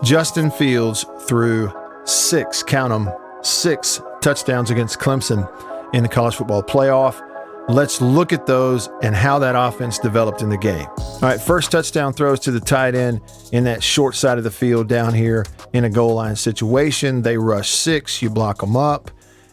Justin Fields threw 6, count them, 6 touchdowns against Clemson in the college football playoff. Let's look at those and how that offense developed in the game. All right, first touchdown throws to the tight end in that short side of the field down here in a goal line situation. They rush 6, you block them up,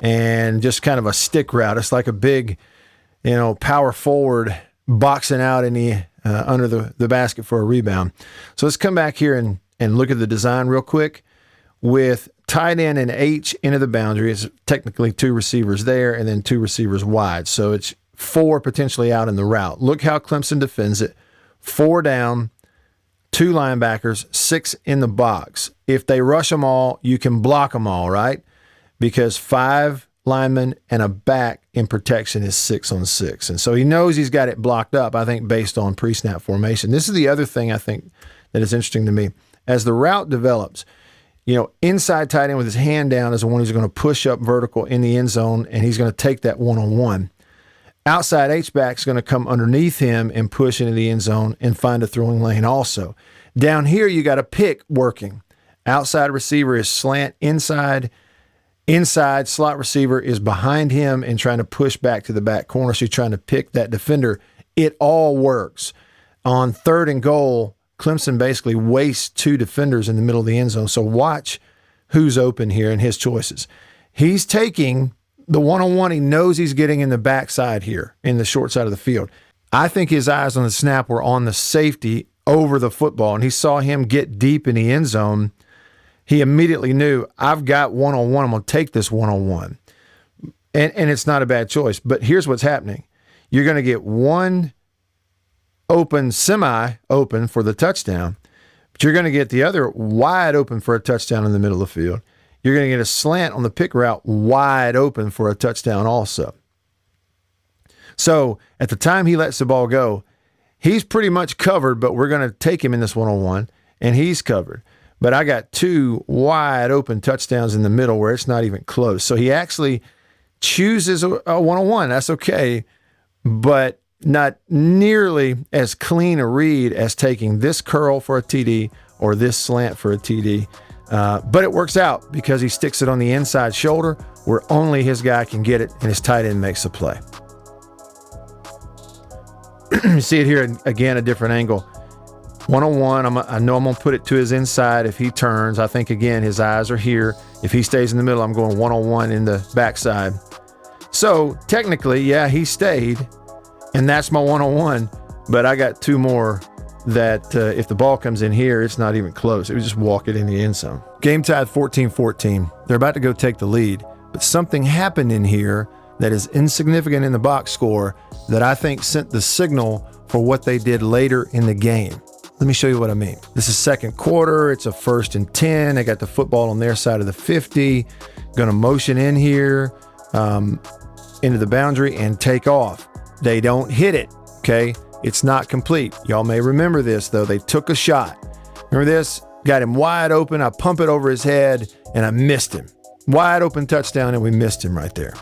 and just kind of a stick route. It's like a big, power forward boxing out in the under the basket for a rebound. So let's come back here and look at the design real quick. With tight end and H into the boundary, it's technically 2 receivers there and then 2 receivers wide. So it's 4 potentially out in the route. Look how Clemson defends it. 4 down, 2 linebackers, 6 in the box. If they rush them all, you can block them all, right? Because 5 linemen and a back in protection is 6 on 6. And so he knows he's got it blocked up, I think, based on pre-snap formation. This is the other thing I think that is interesting to me. As the route develops, inside tight end with his hand down is the one who's going to push up vertical in the end zone, and he's going to take that one-on-one. Outside H-back is going to come underneath him and push into the end zone and find a throwing lane also. Down here, you got a pick working. Outside receiver is slant inside. Inside slot receiver is behind him and trying to push back to the back corner. So you're trying to pick that defender. It all works. On 3rd and goal, Clemson basically wastes 2 defenders in the middle of the end zone. So watch who's open here and his choices. He's taking the one-on-one he knows he's getting in the backside here in the short side of the field. I think his eyes on the snap were on the safety over the football, and he saw him get deep in the end zone. He immediately knew, I've got one-on-one. I'm going to take this one-on-one. And it's not a bad choice. But here's what's happening. You're going to get one open, semi-open for the touchdown, but you're going to get the other wide open for a touchdown in the middle of the field. You're going to get a slant on the pick route wide open for a touchdown also. So at the time he lets the ball go, he's pretty much covered, but we're going to take him in this one-on-one, and he's covered. But I got 2 wide open touchdowns in the middle where it's not even close. So he actually chooses a one-on-one. That's okay, but not nearly as clean a read as taking this curl for a TD or this slant for a TD. But it works out because he sticks it on the inside shoulder where only his guy can get it, and his tight end makes the play. You see it here again, a different angle. One-on-one, I know I'm going to put it to his inside if he turns. I think, again, his eyes are here. If he stays in the middle, I'm going one-on-one in the backside. So technically, yeah, he stayed, and that's my one-on-one, but I got 2 more that if the ball comes in here, it's not even close. It would just walk it in the end zone. Game tied 14-14. They're about to go take the lead, but something happened in here that is insignificant in the box score that I think sent the signal for what they did later in the game. Let me show you what I mean. This is second quarter. It's a 1st and 10. They got the football on their side of the 50. Going to motion in here into the boundary and take off. They don't hit it, okay? It's not complete. Y'all may remember this, though. They took a shot. Remember this? Got him wide open. I pump it over his head, and I missed him. Wide open touchdown, and we missed him right there.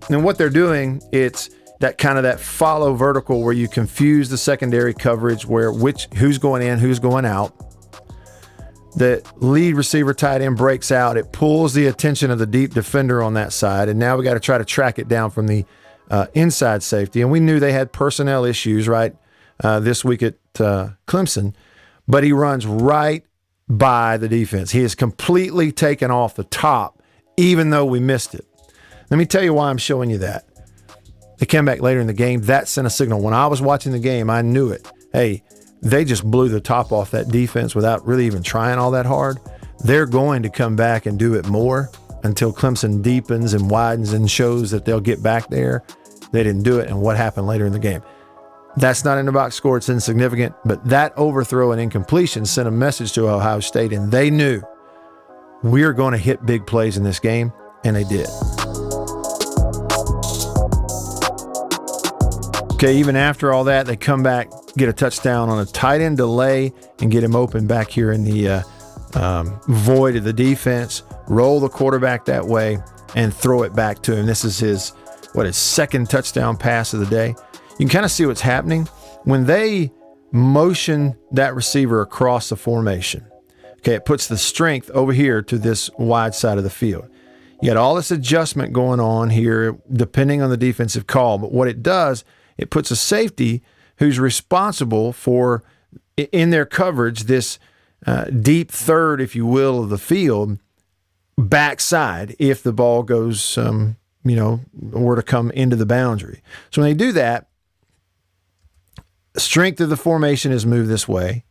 And what they're doing, it's that follow vertical where you confuse the secondary coverage where who's going in, who's going out. The lead receiver tight end breaks out. It pulls the attention of the deep defender on that side, and now we got to try to track it down from the inside safety. And we knew they had personnel issues, right, this week at Clemson, but he runs right by the defense. He is completely taken off the top, even though we missed it. Let me tell you why I'm showing you that. They came back later in the game. That sent a signal. When I was watching the game, I knew it. Hey, they just blew the top off that defense without really even trying all that hard. They're going to come back and do it more until Clemson deepens and widens and shows that they'll get back there. They didn't do it, and what happened later in the game? That's not in the box score. It's insignificant, but that overthrow and incompletion sent a message to Ohio State, and they knew we're going to hit big plays in this game, and they did. Okay, even after all that, they come back, get a touchdown on a tight end delay, and get him open back here in the void of the defense, roll the quarterback that way, and throw it back to him. This is his second touchdown pass of the day. You can kind of see what's happening. When they motion that receiver across the formation, Okay, it puts the strength over here to this wide side of the field. You got all this adjustment going on here, depending on the defensive call. But what it does, it puts a safety who's responsible for, in their coverage, this deep third, if you will, of the field, backside if the ball goes, were to come into the boundary. So when they do that, strength of the formation is moved this way.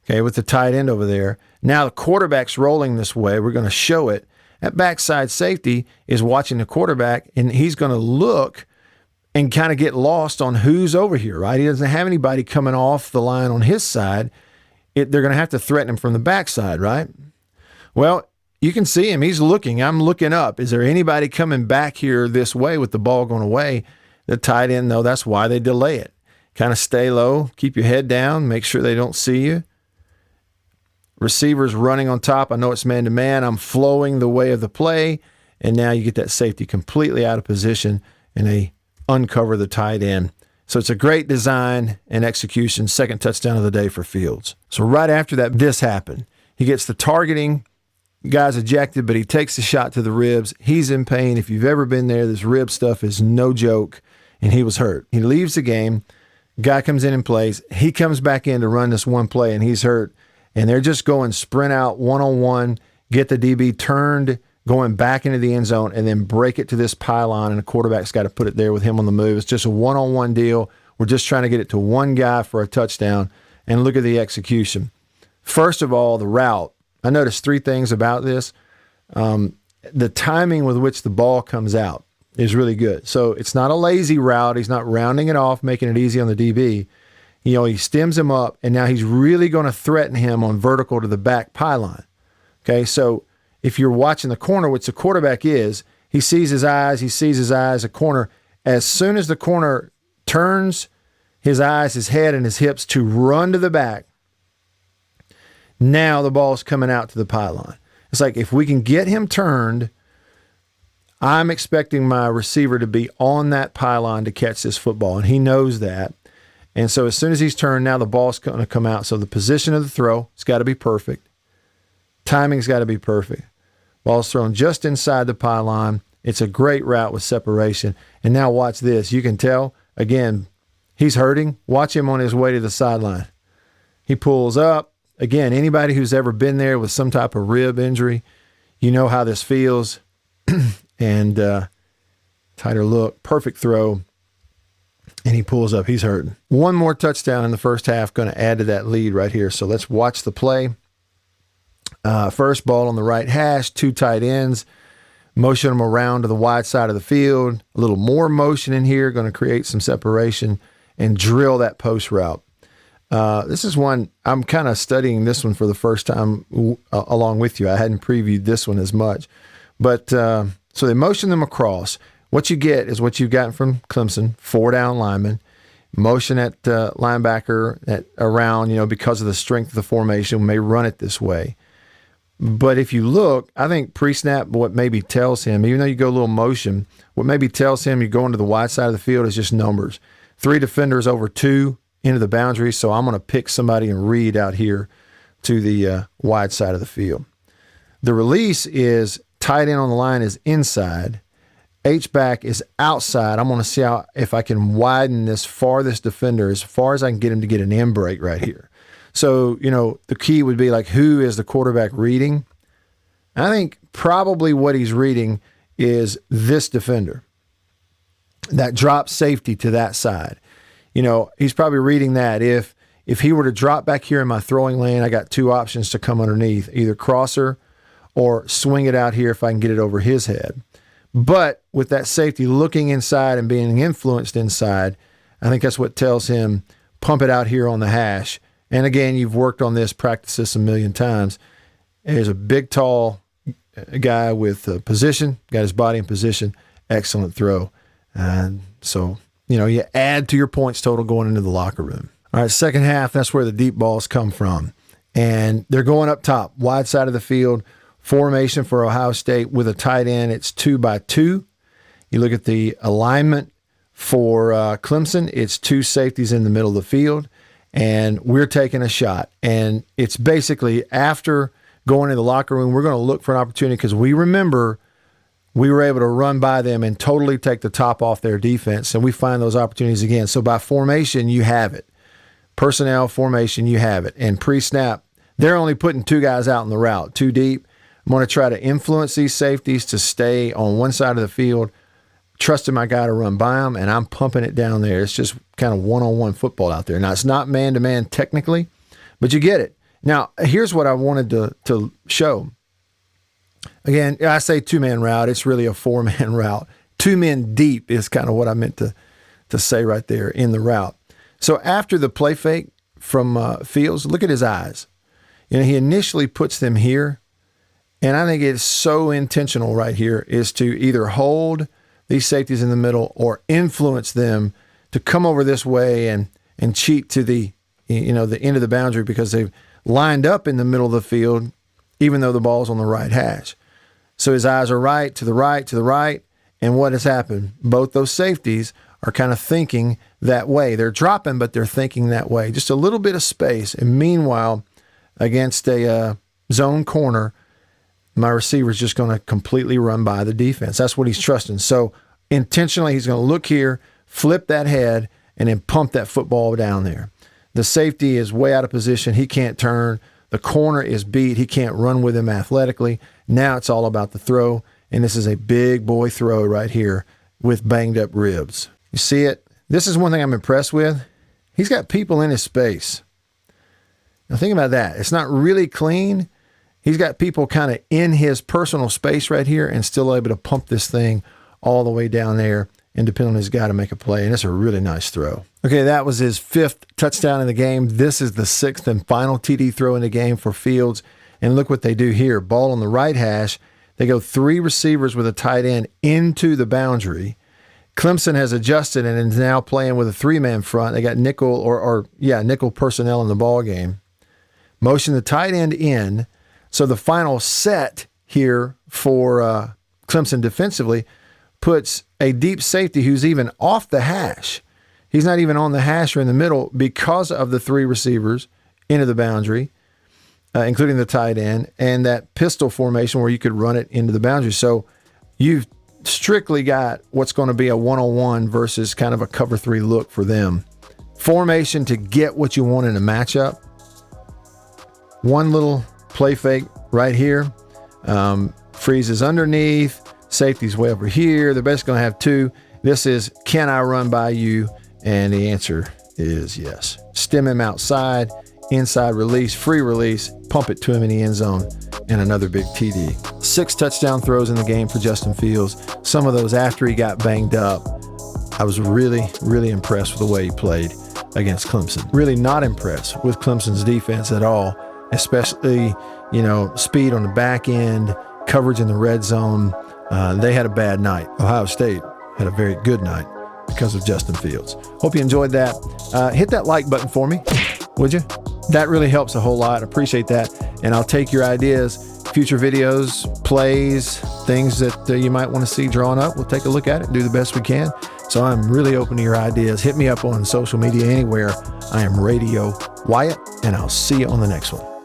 Okay, with the tight end over there. Now the quarterback's rolling this way. We're going to show it. That backside safety is watching the quarterback, and he's going to look and kind of get lost on who's over here, right? He doesn't have anybody coming off the line on his side. They're going to have to threaten him from the backside, right? Well, you can see him. He's looking. I'm looking up. Is there anybody coming back here this way with the ball going away? The tight end, though, that's why they delay it. Kind of stay low. Keep your head down. Make sure they don't see you. Receivers running on top. I know it's man-to-man. I'm flowing the way of the play, and now you get that safety completely out of position, and they uncover the tight end. So it's a great design and execution. Second touchdown of the day for Fields. So right after that, this happened. He gets the targeting. Guy's ejected, but he takes the shot to the ribs. He's in pain. If you've ever been there, this rib stuff is no joke, and he was hurt. He leaves the game. Guy comes in and plays. He comes back in to run this one play, and he's hurt. And they're just going sprint out one-on-one, get the DB turned, going back into the end zone, and then break it to this pylon, and the quarterback's got to put it there with him on the move. It's just a one-on-one deal. We're just trying to get it to one guy for a touchdown, and look at the execution. First of all, the route. I noticed three things about this. The timing with which the ball comes out is really good. So it's not a lazy route. He's not rounding it off, making it easy on the DB. He stems him up, and now he's really going to threaten him on vertical to the back pylon. Okay, so if you're watching the corner, which the quarterback is, he sees his eyes, the corner. As soon as the corner turns his eyes, his head, and his hips to run to the back, now the ball's coming out to the pylon. It's like if we can get him turned, I'm expecting my receiver to be on that pylon to catch this football, and he knows that. And so as soon as he's turned, now the ball's going to come out. So the position of the throw, it's got to be perfect. Timing's got to be perfect. Ball's thrown just inside the pylon. It's a great route with separation. And now watch this. You can tell, again, he's hurting. Watch him on his way to the sideline. He pulls up. Again, anybody who's ever been there with some type of rib injury, you know how this feels. And tighter look, perfect throw. And he pulls up. He's hurting. One more touchdown in the first half going to add to that lead right here. So let's watch the play. First ball on the right hash, two tight ends. Motion them around to the wide side of the field. A little more motion in here, going to create some separation and drill that post route. This is one, I'm kind of studying this one for the first time along with you. I hadn't previewed this one as much. But so they motion them across. What you get is what you've gotten from Clemson, 4 down linemen, motion at linebacker around, because of the strength of the formation, may run it this way. But if you look, I think pre-snap, what maybe tells him, even though you go a little motion, what maybe tells him you're going to the wide side of the field is just numbers. 3 defenders over 2 into the boundary, so I'm going to pick somebody and read out here to the wide side of the field. The release is tight end on the line is inside. H-back is outside. I'm going to see if I can widen this farthest defender as far as I can get him to get an in break right here. So, the key would be like, who is the quarterback reading? I think probably what he's reading is this defender. That drop safety to that side. He's probably reading that. If he were to drop back here in my throwing lane, I got 2 options to come underneath, either crosser or swing it out here if I can get it over his head. But with that safety looking inside and being influenced inside, I think that's what tells him, pump it out here on the hash. And again, you've worked on this, practiced this a million times. There's a big, tall guy with position, got his body in position, excellent throw. And so, you add to your points total going into the locker room. All right, second half, that's where the deep balls come from. And they're going up top, wide side of the field. Formation for Ohio State with a tight end, it's 2-by-2. You look at the alignment for Clemson, it's 2 safeties in the middle of the field, and we're taking a shot. And it's basically after going in the locker room, we're going to look for an opportunity because we remember we were able to run by them and totally take the top off their defense, and we find those opportunities again. So by formation, you have it. Personnel formation, you have it. And pre-snap, they're only putting 2 guys out in the route, 2 deep. I'm going to try to influence these safeties to stay on one side of the field, trusting my guy to run by them, and I'm pumping it down there. It's just kind of one-on-one football out there. Now, it's not man-to-man technically, but you get it. Now, here's what I wanted to show. Again, I say 2-man route. It's really a 4-man route. 2 men deep is kind of what I meant to say right there in the route. So after the play fake from Fields, look at his eyes. You know, he initially puts them here, and I think it's so intentional right here is to either hold these safeties in the middle or influence them to come over this way and cheat to the end of the boundary because they've lined up in the middle of the field, even though the ball's on the right hash. So his eyes are right, to the right, to the right. And what has happened? Both those safeties are kind of thinking that way. They're dropping, but they're thinking that way. Just a little bit of space. And meanwhile, against a zone corner, my receiver's just going to completely run by the defense. That's what he's trusting. So intentionally, he's going to look here, flip that head, and then pump that football down there. The safety is way out of position. He can't turn. The corner is beat. He can't run with him athletically. Now it's all about the throw, and this is a big boy throw right here with banged up ribs. You see it? This is one thing I'm impressed with. He's got people in his space. Now think about that. It's not really clean. He's got people kind of in his personal space right here and still able to pump this thing all the way down there and depend on his guy to make a play. And it's a really nice throw. Okay, that was his 5th touchdown in the game. This is the 6th and final TD throw in the game for Fields. And look what they do here. Ball on the right hash. They go 3 receivers with a tight end into the boundary. Clemson has adjusted and is now playing with a 3-man front. They got nickel personnel in the ball game. Motion the tight end in. So the final set here for Clemson defensively puts a deep safety who's even off the hash. He's not even on the hash or in the middle because of the 3 receivers into the boundary, including the tight end, and that pistol formation where you could run it into the boundary. So you've strictly got what's going to be a one-on-one versus kind of a cover 3 look for them. Formation to get what you want in a matchup. One little play fake right here. Freezes underneath. Safety's way over here. They're basically going to have 2. This is, can I run by you? And the answer is yes. Stem him outside, inside release, free release, pump it to him in the end zone, and another big TD. 6 touchdown throws in the game for Justin Fields. Some of those after he got banged up. I was really, really impressed with the way he played against Clemson. Really not impressed with Clemson's defense at all, especially, speed on the back end, coverage in the red zone. They had a bad night. Ohio State had a very good night because of Justin Fields. Hope you enjoyed that. Hit that like button for me, would you? That really helps a whole lot. Appreciate that. And I'll take your ideas, future videos, plays, things that you might want to see drawn up. We'll take a look at it and do the best we can. So I'm really open to your ideas. Hit me up on social media anywhere. I am Radio Wyatt, and I'll see you on the next one.